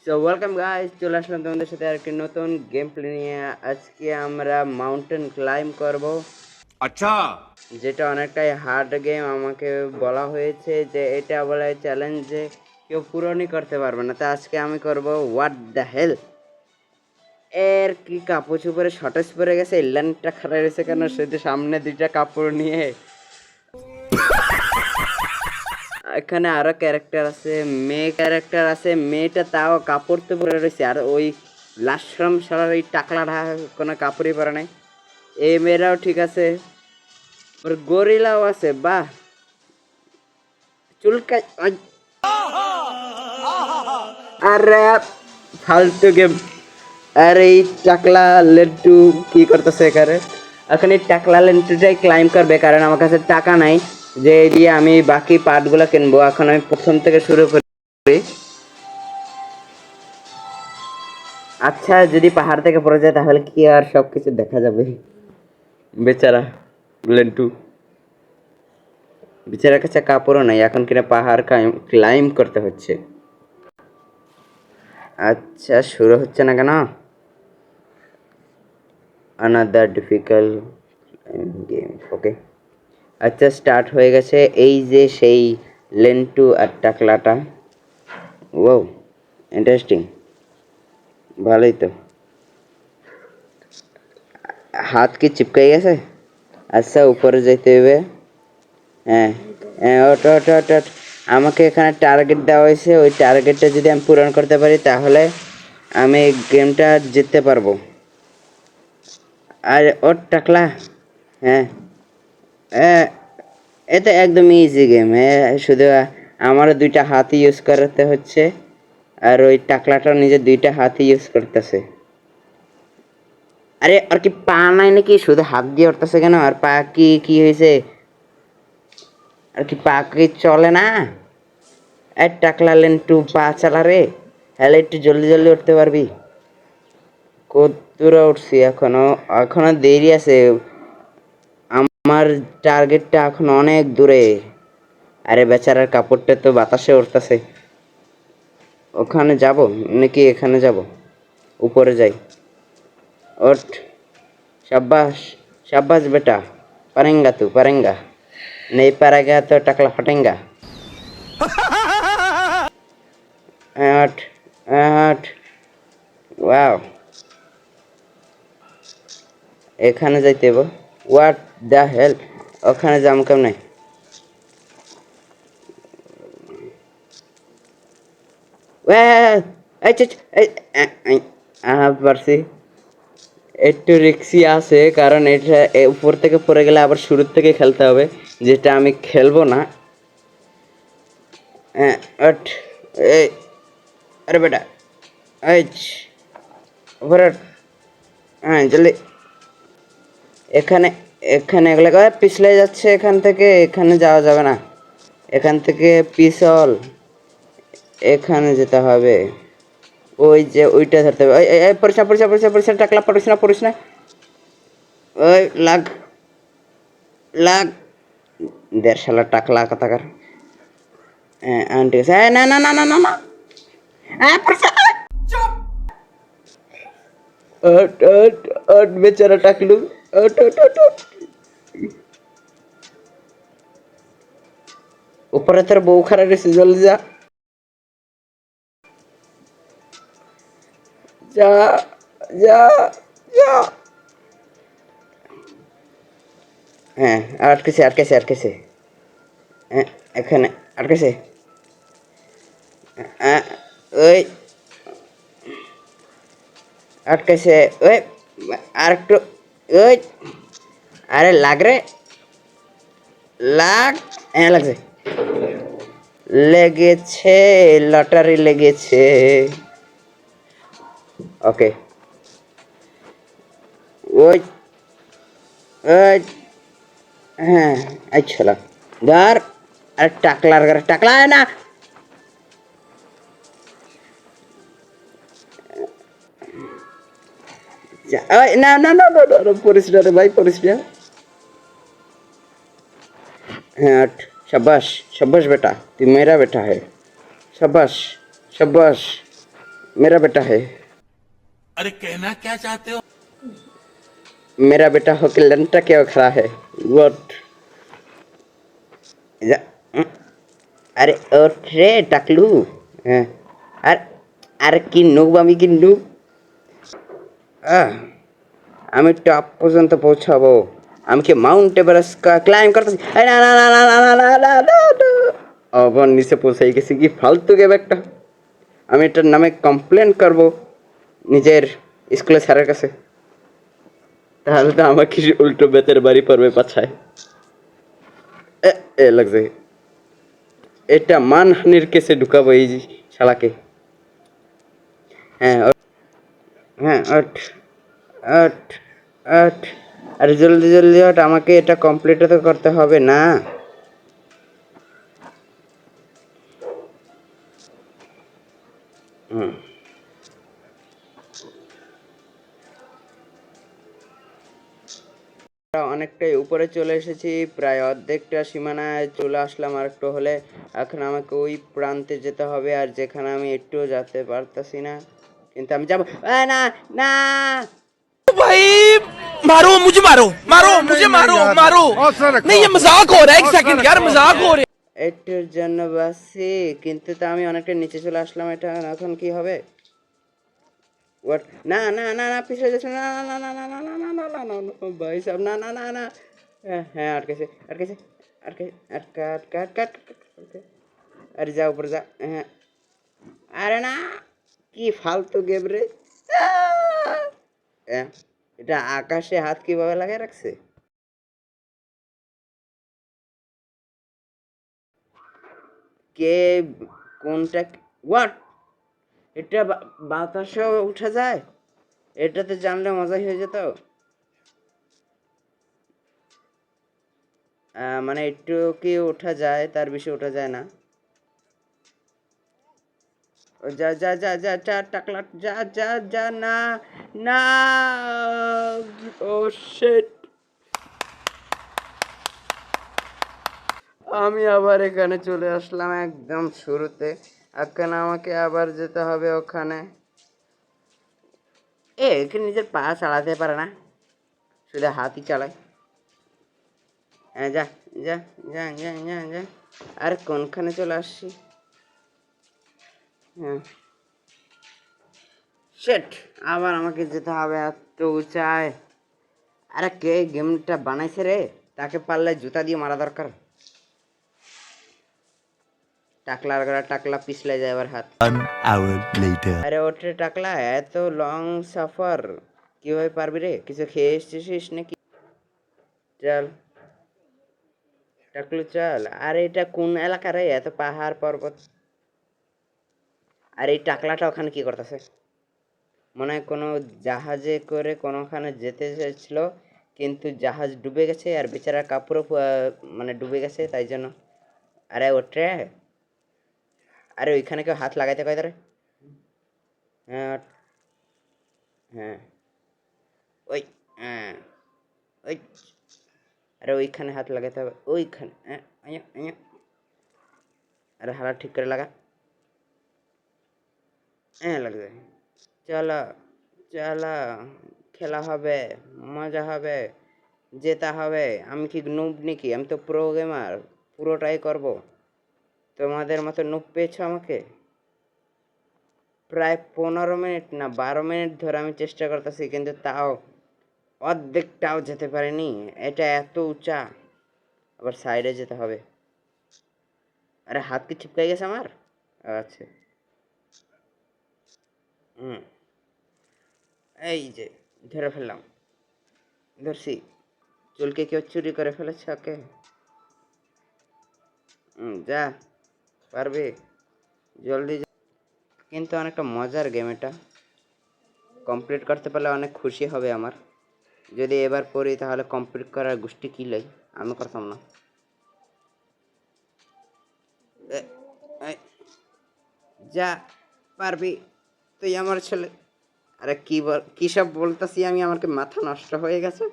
So welcome guys, চলে আসলাম তোমাদের সাথে আর কি নতুন গেম প্লে নিয়ে। আজকে আমরা মাউন্টেন ক্লাইম্ব করব। আচ্ছা, যেটা অনেকটাই হার্ড গেম। আমাকে বলা হয়েছে যে এটা বলে চ্যালেঞ্জ যে কেউ পূরণই করতে পারবে না। তো আজকে আমি করব। হোয়াট দ্য হেল, এর কি কাপড় চোপড়ে শর্টেজ পরে গেছে। লাইনটা খারাপ হয়েছে কেন? সেটা সামনে দুইটা কাপড় নিয়ে। এখানে আরো ক্যারেক্টার আছে, মেয়ে ক্যারেক্টার আছে। মেয়েটা তাও কাপড় তো পরে রয়েছে, আর ওই লাশ্রম সারার ওই টাকলাটা কোনো কাপড়ই পরে নাই। এই মেয়েরাও ঠিক আছে, ওর গরিলাও আছে। বাহ, চুলকা। আরে ফালতু গেম। আর এই টাকলা লেন্টু কি করতেছে এখানে? এখন এই টাকলা লেন্টুটাই ক্লাইম করবে, কারণ আমার কাছে টাকা নাই যে দিয়ে আমি বাকি পার্টগুলো কিনবো। এখন আমি প্রথম থেকে শুরু করি। আচ্ছা, যদি পাহাড় থেকে পড়ে যায় তাহলে কি আর সব কিছু দেখা যাবে? বেচারা লেন্টু, বেচারার কাছে কাপড়ও নাই, এখন কিনা পাহাড় ক্লাইম করতে হচ্ছে। আচ্ছা, শুরু হচ্ছে না কেন? Another difficult game. ওকে, আচ্ছা স্টার্ট হয়ে গেছে। এই যে সেই লেন্টু আর টাকলাটা। ও, ইন্টারেস্টিং, ভালোই তো। হাত কি চিপকাই গেছে? আচ্ছা, উপরে যেতে হবে। হ্যাঁ, হ্যাঁ, ওট ওট ওট ওট। আমাকে এখানে টার্গেট দেওয়া হয়েছে, ওই টার্গেটটা যদি আমি পূরণ করতে পারি তাহলে আমি গেমটা জিততে পারবো। আর ওর টাকলা। হ্যাঁ, এটা একদম ইজি গেম। শুধু আমারও দুইটা হাত ইউজ করতে হচ্ছে, আর ওই টাকলাটা নিজে দুইটা হাত ইউজ করতেছে। আরে আর কি পা নাই নাকি? শুধু হাত দিয়ে উঠতেছে কেন? আর পা কি কি হয়েছে? আর কি পা কি চলে না? এক টাকলা লেন্টু পা চালা রে, হ্যালে একটু জলদি জলদি উঠতে পারবি। কত দূরে উঠছি এখনো? এখনো দেরি আছে। আমার টার্গেটটা এখন অনেক দূরে। আরে বেচারার কাপড়টা তো বাতাসে উঠতেছে। ওখানে যাব নাকি এখানে যাব? উপরে যাই। ওঠ, शाबाश शाबाश बेटा, पारेंगा तू पारेंगा, नहीं पारेगा तो टकला फटेगा। आठ आठ, वाओ, এখানে যাইতে হবে। হোয়াট দ্য হেল, ওখানে যাম কেমনে? পারছি। একটু রিক্সি আছে, কারণ এটা উপর থেকে পড়ে গেলে আবার শুরুর থেকে খেলতে হবে, যেটা আমি খেলবো না। ওঠ, এই, আরে বেটা, এই উপরে ওঠ। হ্যাঁ জলদি। এখানে এখানে এগুলো পিছলে যাচ্ছে, এখান থেকে এখানে যাওয়া যাবে না। এখান থেকে পিছল, এখানে যেতে হবে। ওই যে ওইটা ধরতে হবে। এই পরিষ্কার পরিষ্কার পরিষ্কার পরিষ্কার, টাকলা পড়িস না পড়িস না। ওই লাগ লাগ, দেড়শালা টাকলা কথাকার। হ্যাঁ ঠিক আছে। না না না না না না, হ্যাঁ পরিষ্কার। ওট ওট ওট, বেচারা টাকলু। ওট ওট ওট ওট। উপরে তোর বউ খারাপ রয়েছে, জলদি যা যা যা যা। হ্যাঁ, আটকেছে আটকেছে আটকেছে। হ্যাঁ, এখানে আটকেছে। হ্যাঁ, ওই আটকেছে। ওই আর একটু, ওই, আরে লাগ রে, লাগ। হ্যাঁ লাগছে, লেগেছে, লটারি লেগেছে। ওকে, ওই ওই, হ্যাঁ আচ্ছা ধর। আর টাকলার ঘরে টাকলা না। ওই না না না না না, পড়িস না রে ভাই, পড়িস না। হ্যাঁ शाबाश शाबाश बेटा, तू मेरा बेटा है। शाबाश शाबाश। मेरा बेटा है। अरे कहना क्या चाहते हो? मेरा बेटा होके लंटा क्यों खड़ा है? व्हाट? अरे ओठ रे टाकलू। হ্যাঁ। আর আর কি নুব, আমি কি নুব? আহ, আমি টপ পর্যন্ত পৌঁছাবো। আমি কি মাউন্ট এভারেস্ট ক্লাইম করতেছি? এই না না না না না না না না না না। আবার নিচে পৌঁছাই গেছি, কি ফালতু গেম একটা। আমি এটার নামে কমপ্লেন করব নিজের স্কুলের স্যারের কাছে। তাহলে তো আমাকে উল্টো বেতের বাড়ি পড়বে পাছায়। এ এ লাগছে। এটা মানহানির কেসে ঢুকাবো এই শালাকে। হ্যাঁ হ্যাঁ আট আট আট। আরে জলদি জলদি হট, আমাকে এটা কমপ্লিট তো করতে হবে না? হুম, অনেকটাই উপরে চলে এসেছি, প্রায় অর্ধেকটা সীমানায় চলে আসলাম। আর একটু হলে এখন আমাকে ওই প্রান্তে যেতে হবে, আর যেখানে আমি একটুও যেতে পারতাছি না, কিন্তু আমি যাবো। না না। भाई मारो मुझे, मारो मारो मुझे, मारो मारो। नहीं ये मजाक हो रहा है, एक सेकंड यार, मजाक हो रहा है। একটুর জন্য বাসি, কিন্তু তো আমি অনেকটা নিচে চলে আসলাম। এটা এখন কি হবে? ওয়াট? না না না না, পিছলে যাচ্ছে না না না না না না না না না না না ভাই সাহেব, না না না না। হ্যাঁ হ্যাঁ, আটকেছে আটকেছে আটকে আটকা আটকা আটকা আটকা। আরে যা উপরে যা। হ্যাঁ। আরে না, কি ফালতু গেম রে। হ্যাঁ, এটা আকাশে হাত কিভাবে লাগিয়ে রাখছে? কে? কোনটা? হোয়াট? এটা বাতাসেও উঠা যায়? এটাতে জানলে মজাই হয়ে যেত। মানে একটু কি ওঠা যায়, তার বেশি ওঠা যায় না। ও যা যা যা যা যা টাকলা, যা যা যা। না না। ও শিট। আমি আবার এখানে চলে আসলাম একদম শুরুতে। এখন আমাকে আবার যেতে হবে ওখানে। এখানে নিজের পা চালাতে পারে না, শুধু হাতই চালায়। হ্যাঁ যা যা যা যা যা যা। আর কোনখানে চলে আসছি? হ্যাঁ শেট, আবার আমাকে যেতে হবে এত উঁচায়। আরে কে গেমটা বানাইছে রে? তাকে পারলে জুতা দিয়ে মারা দরকার। টাকলার গড়া টাকলা পিছলে যায় এবার হাত। 1 hour later. আরে ওঠে টাকলা, এত লং সফর কিভাবে পারবি রে? কিছু খেয়ে এসেছিস নাকি? চল টাকলু চল। আরে এটা কোন এলাকা রে? এত পাহাড় পর্বত। আর এই টাকলাটা ওখানে কি করতেছে? মনে হয় কোনো জাহাজে করে কোনোখানে যেতে চাইছিল, কিন্তু জাহাজ ডুবে গেছে আর বেচারা কাপড়ও মানে ডুবে গেছে, তাই জন্য। আরে ওঠে। আরে ওইখানে কেউ হাত লাগাইতে কয় তারে? হ্যাঁ হ্যাঁ ওই। হ্যাঁ ওই। আরে ওইখানে হাত লাগাইতে হবে, ওইখানে। আরে হালা ঠিক করে লাগা। হ্যাঁ লাগবে। চলো চলো, খেলা হবে, মজা হবে, জেতা হবে। আমি কি নুব নাকি? আমি তো প্রো গেমার, পুরোটাই করব। তোমাদের মতো নুব পেয়েছো আমাকে? প্রায় 15 মিনিট না 12 মিনিট ধরে আমি চেষ্টা করতেছি, কিন্তু তাও অর্ধেকটাও যেতে পারিনি। এটা এত উঁচা। আবার সাইডে যেতে হবে। আরে হাত কি ছিপকাই গেছে আমার? আচ্ছা। হুম, এই যে ধরে ফেললাম। ধরছি। চুলকে কেউ চুরি করে ফেলেছে ওকে। যা, পারবে, জলদি যা। কিন্তু অনেকটা মজার গেম এটা। কমপ্লিট করতে পারলে অনেক খুশি হবে আমার। যদি এবার পড়ি তাহলে কমপ্লিট করার গোষ্ঠী কি লাই, আমি করতাম না। এই, যা, পারবি, তুই আমার ছেলে। আরে কি বল, কী সব বলতেছি আমি? আমার কি মাথা নষ্ট হয়ে গেছে?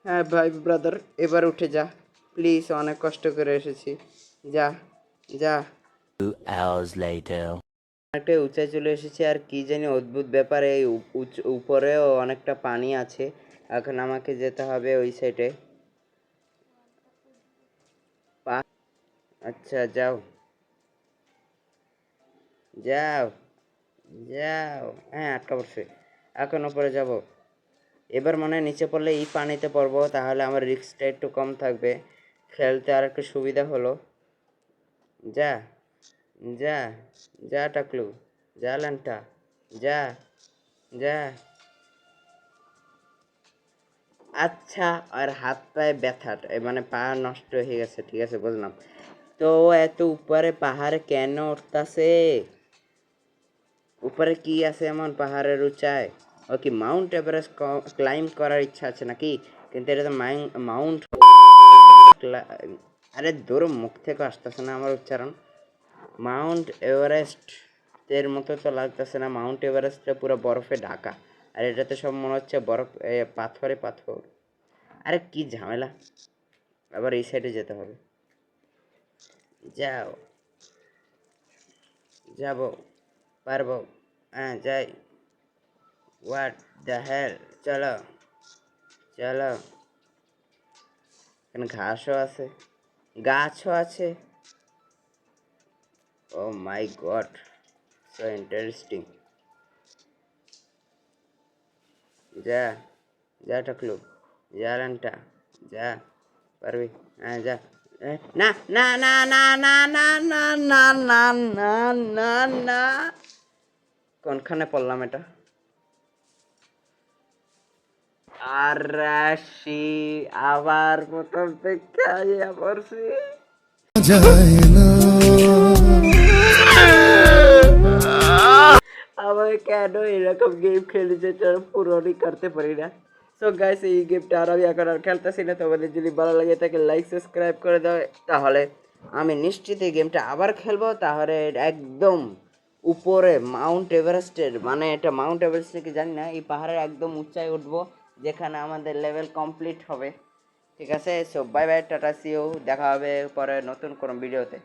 হ্যাঁ ভাই ব্রাদার, এবার উঠে যা প্লিজ, অনেক কষ্ট করে এসেছি। যা যা। 2 hours later. একটা উঁচায় চলে এসেছি, আর কি জানি অদ্ভুত ব্যাপার, এই উপরেও অনেকটা পানি আছে। এখন আমাকে যেতে হবে ওই সাইডে। আচ্ছা যাও যাও যাও। হ্যাঁ, আটকা পড়ছে। এখন উপরে যাব। এবার মনে হয় নিচে পড়লে এই পানিতে পড়বো, তাহলে আমার রিস্কটা একটু কম থাকবে, খেলতে আর একটু সুবিধা হলো। যা যা যা টাকলু, যা ল্যাংটা, যা যা। আচ্ছা, আর হাত পায়ে ব্যথাটা মানে পা নষ্ট হয়ে গেছে, ঠিক আছে বুঝলাম। তো এত উপরে পাহাড়ে কেন উঠতাছে? উপরে কি আছে এমন পাহাড়ের উঁচায়? ও কি মাউন্ট এভারেস্ট ক্লাইম্ব করার ইচ্ছা আছে নাকি? কিন্তু এটা তো মাউন্ট, আরে দূর, মুখ থেকে আসতেছে না আমার উচ্চারণ। মাউন্ট এভারেস্ট এর মতো তো লাগতেছে না। মাউন্ট এভারেস্টটা পুরো বরফে ঢাকা, আর এটাতে সব মনে হচ্ছে বরফ, পাথরে পাথর। আরে কি ঝামেলা, আবার এই সাইডে যেতে হবে। যাও, যাব, পারবো। হ্যাঁ যাই। হোয়াট দ্য হেল, চলো চলো। এখানে ঘাসও আছে, গাছও আছে। ও মাই গড, সো ইন্টারেস্টিং। যা যা টাকলু, যা ল্যাংটা, যা, পারবি। হ্যাঁ যা। না না না না না না না না না না না না। কোনখানে পড়লাম এটা? আর রাশি, আবার প্রথম থেকে আইয়া পড়ছি। আমার কেন এরকম গেম খেলেছে যেটা পুরোই করতে পারি না। সো গাইস, এই গেমটা আর আমি এখন আর খেলতেছি না। তোমাদের যদি ভালো লাগে তাকে লাইক সাবস্ক্রাইব করে দাও, তাহলে আমি নিশ্চিত এই গেমটা আবার খেলবো। তাহলে একদম উপরে মাউন্ট এভারেস্টের, মানে এটা মাউন্ট এভারেস্ট নাকি জানি না, এই পাহাড়ের একদম উচ্চায় উঠবো, যেখানে আমাদের লেভেল কমপ্লিট হবে। ঠিক আছে, সো বাই বাই, টাটা, সিও, দেখা হবে পরে নতুন কোনো ভিডিওতে।